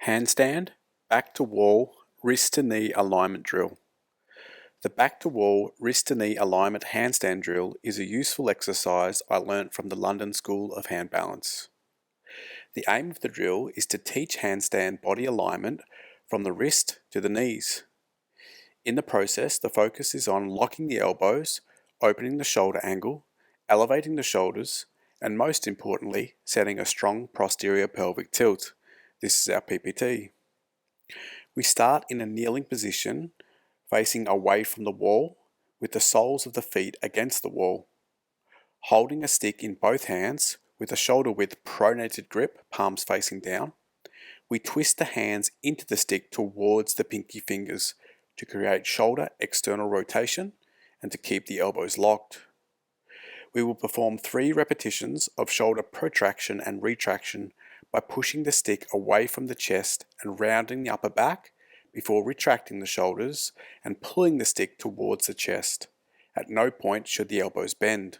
Handstand, back to wall, wrist to knee alignment drill. The back to wall, wrist to knee alignment handstand drill is a useful exercise I learnt from the London School of Hand Balance. The aim of the drill is to teach handstand body alignment from the wrist to the knees. In the process, the focus is on locking the elbows, opening the shoulder angle, elevating the shoulders, and most importantly, setting a strong posterior pelvic tilt. This is our PPT. We start in a kneeling position, facing away from the wall, with the soles of the feet against the wall. Holding a stick in both hands, with a shoulder width pronated grip, palms facing down, we twist the hands into the stick towards the pinky fingers to create shoulder external rotation and to keep the elbows locked. We will perform 3 repetitions of shoulder protraction and retraction by pushing the stick away from the chest and rounding the upper back before retracting the shoulders and pulling the stick towards the chest. At no point should the elbows bend.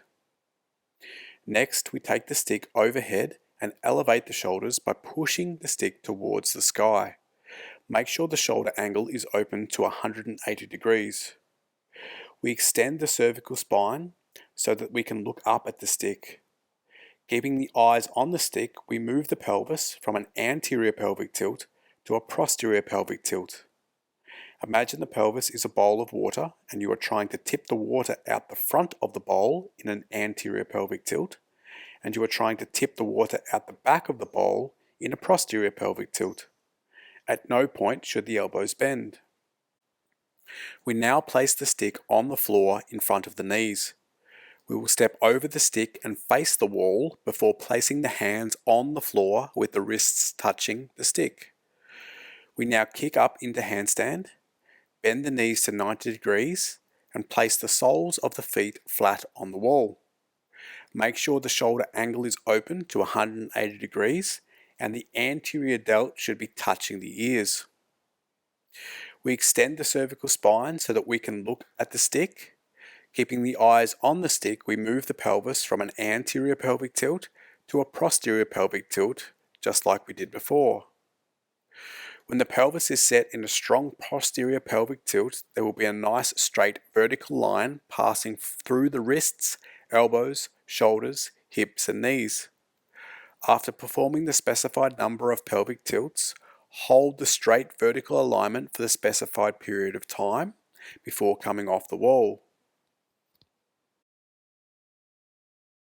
Next, we take the stick overhead and elevate the shoulders by pushing the stick towards the sky. Make sure the shoulder angle is open to 180 degrees. We extend the cervical spine so that we can look up at the stick. Keeping the eyes on the stick, we move the pelvis from an anterior pelvic tilt to a posterior pelvic tilt. Imagine the pelvis is a bowl of water and you are trying to tip the water out the front of the bowl in an anterior pelvic tilt, and you are trying to tip the water out the back of the bowl in a posterior pelvic tilt. At no point should the elbows bend. We now place the stick on the floor in front of the knees. We will step over the stick and face the wall before placing the hands on the floor with the wrists touching the stick. We now kick up into handstand, bend the knees to 90 degrees, and place the soles of the feet flat on the wall. Make sure the shoulder angle is open to 180 degrees and the anterior delt should be touching the ears. We extend the cervical spine so that we can look at the stick. Keeping the eyes on the stick, we move the pelvis from an anterior pelvic tilt to a posterior pelvic tilt, just like we did before. When the pelvis is set in a strong posterior pelvic tilt, there will be a nice straight vertical line passing through the wrists, elbows, shoulders, hips and knees. After performing the specified number of pelvic tilts, hold the straight vertical alignment for the specified period of time before coming off the wall.